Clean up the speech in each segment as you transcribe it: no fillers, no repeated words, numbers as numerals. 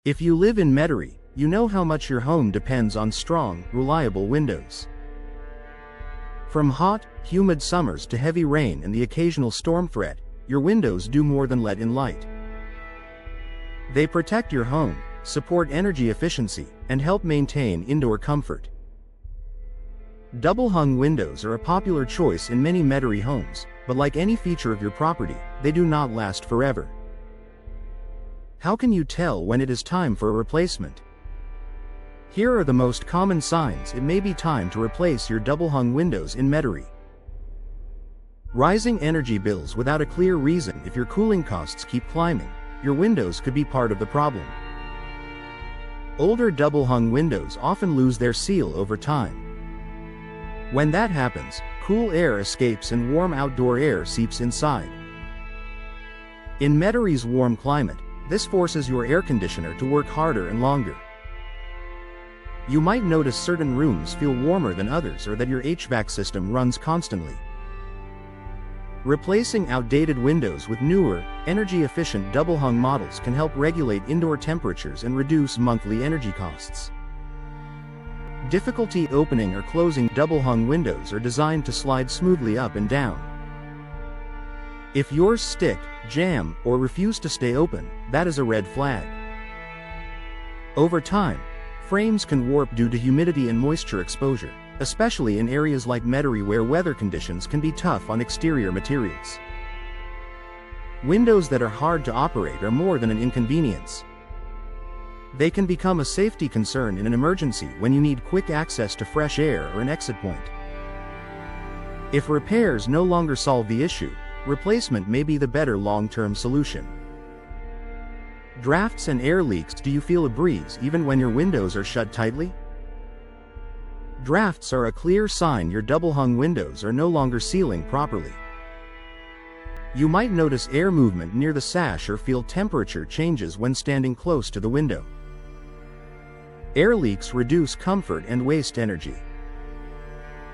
If you live in Metairie, you know how much your home depends on strong, reliable windows. From hot, humid summers to heavy rain and the occasional storm threat, your windows do more than let in light. They protect your home, support energy efficiency, and help maintain indoor comfort. Double-hung windows are a popular choice in many Metairie homes, but like any feature of your property, they do not last forever. How can you tell when it is time for a replacement? Here are the most common signs it may be time to replace your double-hung windows in Metairie. Rising energy bills without a clear reason. If your cooling costs keep climbing, your windows could be part of the problem. Older double-hung windows often lose their seal over time. When that happens, cool air escapes and warm outdoor air seeps inside. In Metairie's warm climate, this forces your air conditioner to work harder and longer. You might notice certain rooms feel warmer than others or that your HVAC system runs constantly. Replacing outdated windows with newer, energy-efficient double-hung models can help regulate indoor temperatures and reduce monthly energy costs. Difficulty opening or closing double-hung windows are designed to slide smoothly up and down. If yours stick, jam, or refuse to stay open, that is a red flag. Over time, frames can warp due to humidity and moisture exposure, especially in areas like Metairie where weather conditions can be tough on exterior materials. Windows that are hard to operate are more than an inconvenience. They can become a safety concern in an emergency when you need quick access to fresh air or an exit point. If repairs no longer solve the issue, replacement may be the better long-term solution. Drafts and air leaks. Do you feel a breeze even when your windows are shut tightly? Drafts are a clear sign your double-hung windows are no longer sealing properly. You might notice air movement near the sash or feel temperature changes when standing close to the window. Air leaks reduce comfort and waste energy.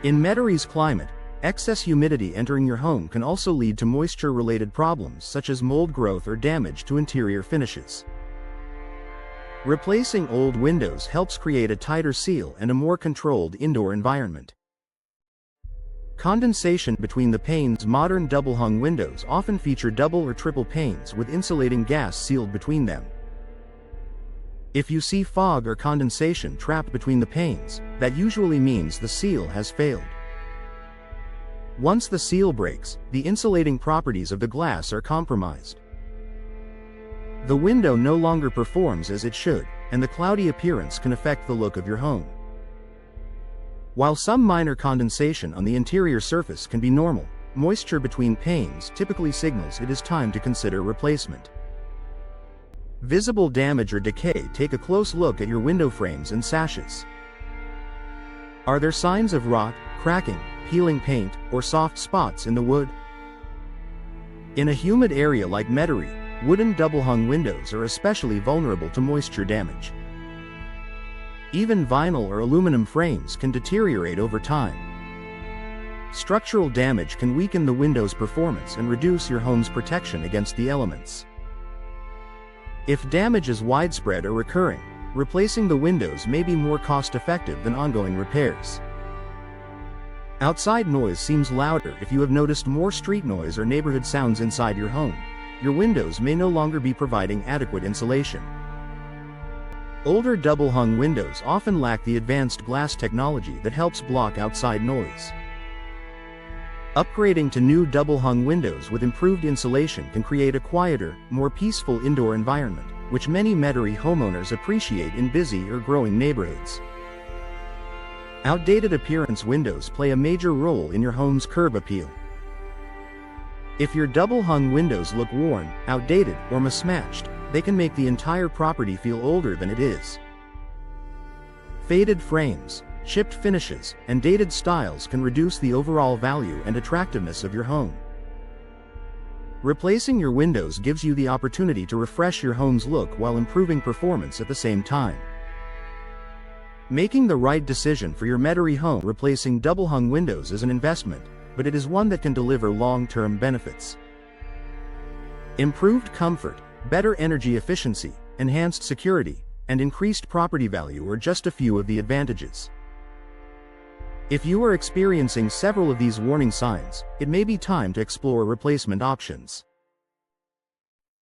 In Metairie's climate, excess humidity entering your home can also lead to moisture-related problems such as mold growth or damage to interior finishes. Replacing old windows helps create a tighter seal and a more controlled indoor environment. Condensation between the panes. Modern double-hung windows often feature double or triple panes with insulating gas sealed between them. If you see fog or condensation trapped between the panes, that usually means the seal has failed. Once the seal breaks, the insulating properties of the glass are compromised. The window no longer performs as it should, and the cloudy appearance can affect the look of your home. While some minor condensation on the interior surface can be normal, moisture between panes typically signals it is time to consider replacement. Visible damage or decay. Take a close look at your window frames and sashes. Are there signs of rot, cracking, peeling paint, or soft spots in the wood? In a humid area like Metairie, wooden double-hung windows are especially vulnerable to moisture damage. Even vinyl or aluminum frames can deteriorate over time. Structural damage can weaken the window's performance and reduce your home's protection against the elements. If damage is widespread or recurring, replacing the windows may be more cost-effective than ongoing repairs. Outside noise seems louder. If you have noticed more street noise or neighborhood sounds inside your home, your windows may no longer be providing adequate insulation. Older double-hung windows often lack the advanced glass technology that helps block outside noise. Upgrading to new double-hung windows with improved insulation can create a quieter, more peaceful indoor environment, which many Metairie homeowners appreciate in busy or growing neighborhoods. Outdated appearance. Windows play a major role in your home's curb appeal. If your double-hung windows look worn, outdated, or mismatched, they can make the entire property feel older than it is. Faded frames, chipped finishes, and dated styles can reduce the overall value and attractiveness of your home. Replacing your windows gives you the opportunity to refresh your home's look while improving performance at the same time. Making the right decision for your Metairie home. Replacing double-hung windows is an investment, but it is one that can deliver long-term benefits. Improved comfort, better energy efficiency, enhanced security, and increased property value are just a few of the advantages. If you are experiencing several of these warning signs, it may be time to explore replacement options.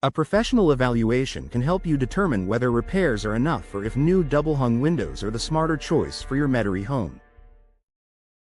A professional evaluation can help you determine whether repairs are enough or if new double-hung windows are the smarter choice for your Metairie home.